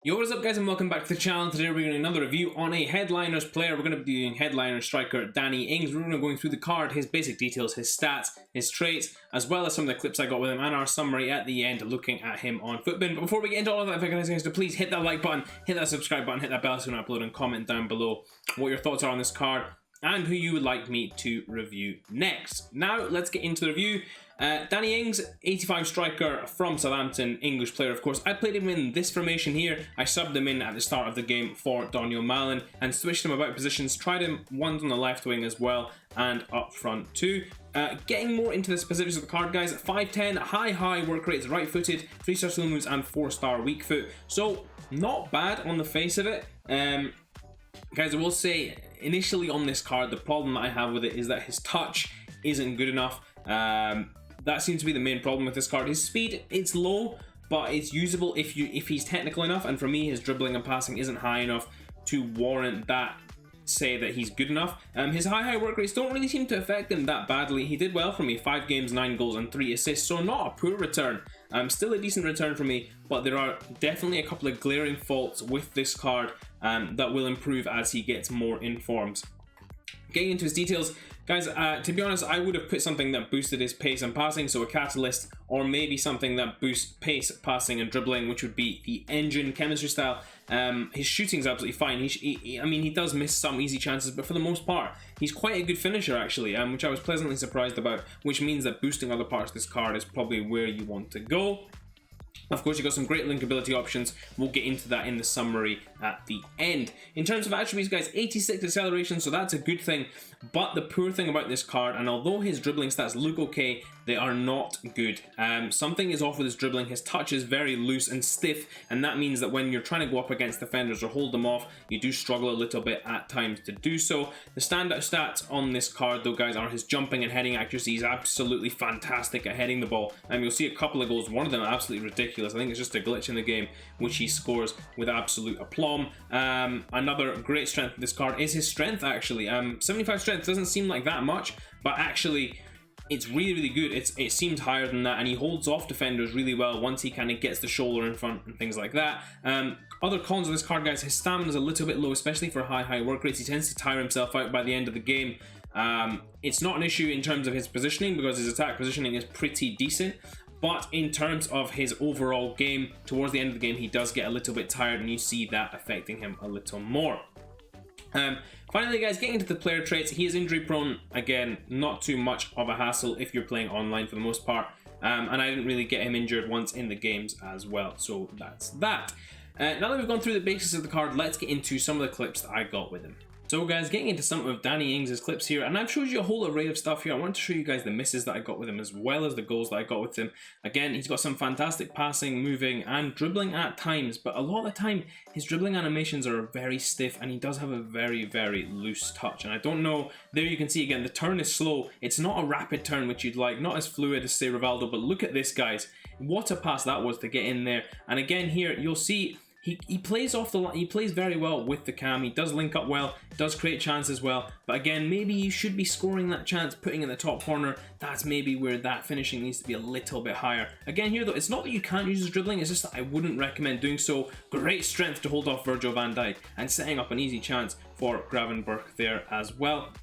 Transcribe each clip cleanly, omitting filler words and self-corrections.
Yo, what is up guys, and welcome back to the channel. Today we're doing another review on a Headliners player. We're going to be doing Headliner striker Danny Ings. We're going to be going through the card, his basic details, his stats, his traits, as well as some of the clips I got with him and our summary at the end looking at him on Footbin. But before we get into all of that, if I can ask you guys to please hit that like button, hit that subscribe button, hit that bell so you can upload, and comment down below what your thoughts are on this card and who you would like me to review next. Now let's get into the review. Danny Ings, 85 striker from Southampton, English player of course. I played him in this formation here. I subbed him in at the start of the game for Daniel Malin and switched him about positions, tried him once on the left wing as well and up front too. Getting more into the specifics of the card, guys. 5'10", high work rates, right footed, 3-star skill moves and 4-star weak foot. So not bad on the face of it. Guys, I will say initially on this card the problem that I have with it is that his touch isn't good enough. That seems to be the main problem with this card. His speed, it's low, but it's usable if he's technical enough, and for me his dribbling and passing isn't high enough to warrant that, say that he's good enough. His high work rates don't really seem to affect him that badly. He did well for me, 5 games, 9 goals and 3 assists, so not a poor return. Still a decent return for me, but there are definitely a couple of glaring faults with this card that will improve as he gets more in forms. Getting into his details, guys, to be honest, I would have put something that boosted his pace and passing, so a catalyst, or maybe something that boosts pace, passing and dribbling, which would be the engine chemistry style. His shooting's absolutely fine. I mean, he does miss some easy chances, but for the most part, he's quite a good finisher actually, which I was pleasantly surprised about, which means that boosting other parts of this card is probably where you want to go. Of course, you've got some great linkability options. We'll get into that in the summary at the end. In terms of attributes, guys, 86 acceleration, so that's a good thing. But the poor thing about this card, and although his dribbling stats look okay, they are not good. Something is off with his dribbling. His touch is very loose and stiff, and that means that when you're trying to go up against defenders or hold them off, you do struggle a little bit at times to do so. The standout stats on this card, though, guys, are his jumping and heading accuracy. He's absolutely fantastic at heading the ball. You'll see a couple of goals. One of them absolutely ridiculous. I think it's just a glitch in the game, which he scores with absolute aplomb. Another great strength of this card is his strength, actually. 75 strength doesn't seem like that much, but actually it's really good. It seems higher than that, and he holds off defenders really well once he kind of gets the shoulder in front and things like that. Other cons of this card, guys, his stamina is a little bit low, especially for high work rates. He tends to tire himself out by the end of the game. It's not an issue in terms of his positioning because his attack positioning is pretty decent, but in terms of his overall game, towards the end of the game, he does get a little bit tired, and you see that affecting him a little more. Finally, guys, getting into the player traits, he is injury prone. Again, not too much of a hassle if you're playing online for the most part. And I didn't really get him injured once in the games as well, so that's that. Now that we've gone through the basics of the card, let's get into some of the clips that I got with him. So guys, getting into some of Danny Ings' clips here, and I've showed you a whole array of stuff here. I want to show you guys the misses that I got with him as well as the goals that I got with him. Again, he's got some fantastic passing, moving and dribbling at times, but a lot of the time his dribbling animations are very stiff and he does have a very loose touch. And I don't know, there you can see again, the turn is slow. It's not a rapid turn which you'd like, not as fluid as say Rivaldo, but look at this, guys. What a pass that was to get in there. And again here, you'll see he plays off the line. He plays very well with the cam. He does link up well, does create chances well. But again, maybe you should be scoring that chance, putting in the top corner. That's maybe where that finishing needs to be a little bit higher. Again here though, it's not that you can't use his dribbling, it's just that I wouldn't recommend doing so. Great strength to hold off Virgil van Dijk and setting up an easy chance for Gravenberch there as well.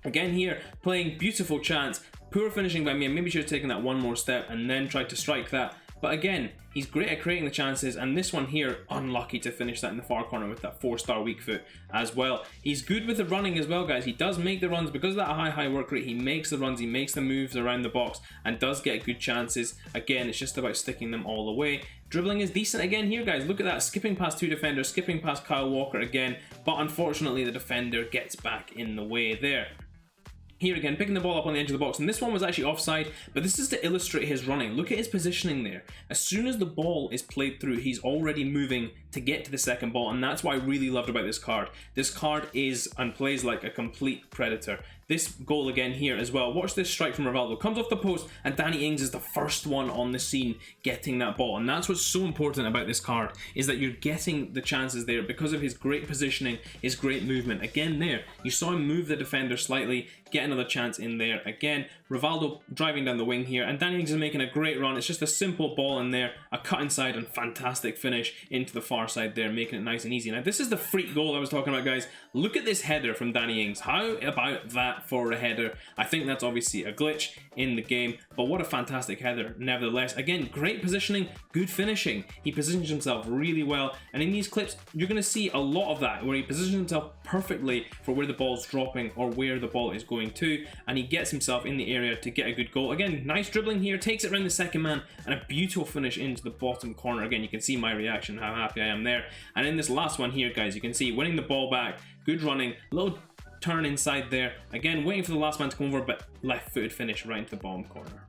Again here, playing beautiful chance. Poor finishing by me. Maybe should have taken that one more step and then tried to strike that. But again, he's great at creating the chances, and this one here, unlucky to finish that in the far corner with that 4-star weak foot as well. He's good with the running as well, guys. He does make the runs because of that high work rate. He makes the runs, he makes the moves around the box, and does get good chances. Again, it's just about sticking them all the way. Dribbling is decent again here, guys. Look at that, skipping past 2 defenders, skipping past Kyle Walker again, but unfortunately the defender gets back in the way there. Here again, picking the ball up on the edge of the box, and this one was actually offside, but this is to illustrate his running. Look at his positioning there. As soon as the ball is played through, he's already moving to get to the second ball, and that's what I really loved about this card. This card is and plays like a complete predator. This goal again here as well. Watch this strike from Rivaldo. Comes off the post, and Danny Ings is the first one on the scene getting that ball. And that's what's so important about this card, is that you're getting the chances there because of his great positioning, his great movement. Again there, you saw him move the defender slightly, get another chance in there again. Rivaldo driving down the wing here, and Danny Ings is making a great run. It's just a simple ball in there, a cut inside, and fantastic finish into the far side there, making it nice and easy. Now, this is the freak goal I was talking about, guys. Look at this header from Danny Ings. How about that for a header? I think that's obviously a glitch in the game, but what a fantastic header nevertheless. Again, great positioning, good finishing. He positions himself really well, and in these clips, you're going to see a lot of that, where he positions himself perfectly for where the ball's dropping or where the ball is going to, and he gets himself in the area to get a good goal. Again, nice dribbling here, takes it around the second man, and a beautiful finish into the bottom corner. Again, you can see my reaction, how happy I am there. And in this last one here, guys, you can see winning the ball back, good running, little turn inside there. Again, waiting for the last man to come over, but left-footed finish right into the bottom corner.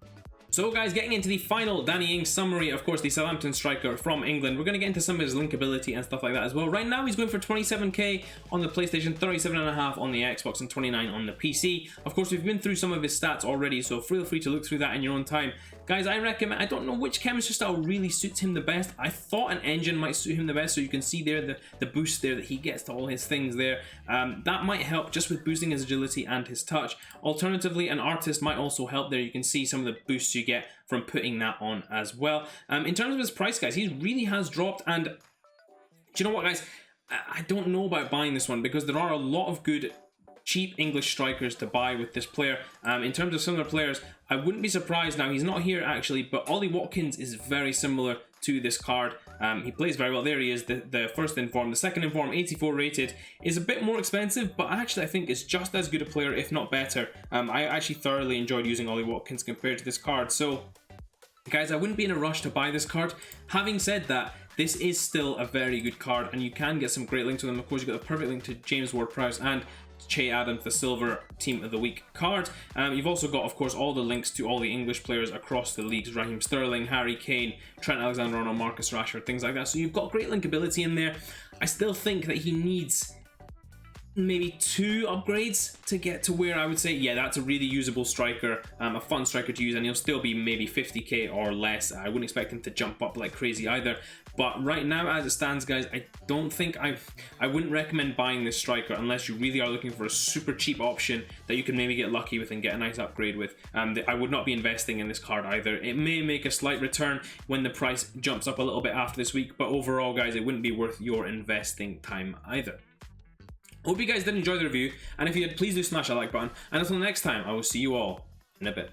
So guys, getting into the final Danny Ings summary, of course, the Southampton striker from England. We're going to get into some of his linkability and stuff like that as well. Right now, he's going for 27k on the PlayStation, 37.5 on the Xbox, and 29 on the PC. Of course, we've been through some of his stats already, so feel free to look through that in your own time. Guys, I recommend, I don't know which chemistry style really suits him the best. I thought an engine might suit him the best, so you can see there the boost there that he gets to all his things there. That might help just with boosting his agility and his touch. Alternatively, an artist might also help there. You can see some of the boosts you get from putting that on as well. In terms of his price, guys, he really has dropped, and do you know what, guys? I don't know about buying this one because there are a lot of good cheap English strikers to buy with this player. In terms of similar players, I wouldn't be surprised. Now, he's not here actually, but Ollie Watkins is very similar to this card. He plays very well. There he is, the first inform. The second inform, 84 rated, is a bit more expensive, but actually I think is just as good a player, if not better. I actually thoroughly enjoyed using Ollie Watkins compared to this card. So guys, I wouldn't be in a rush to buy this card. Having said that, this is still a very good card, and you can get some great links with them. Of course, you've got the perfect link to James Ward-Prowse and Che Adams, the Silver Team of the Week card. You've also got, of course, all the links to all the English players across the leagues: Raheem Sterling, Harry Kane, Trent Alexander-Arnold, Marcus Rashford, things like that. So you've got great linkability in there. I still think that he needs maybe 2 upgrades to get to where I would say, yeah, that's a really usable striker, a fun striker to use, and he'll still be maybe 50k or less. I wouldn't expect him to jump up like crazy either. But right now, as it stands, guys, I don't think I wouldn't recommend buying this striker unless you really are looking for a super cheap option that you can maybe get lucky with and get a nice upgrade with. I would not be investing in this card either. It may make a slight return when the price jumps up a little bit after this week, but overall, guys, it wouldn't be worth your investing time either. Hope you guys did enjoy the review, and if you did, please do smash that like button, and until next time, I will see you all in a bit.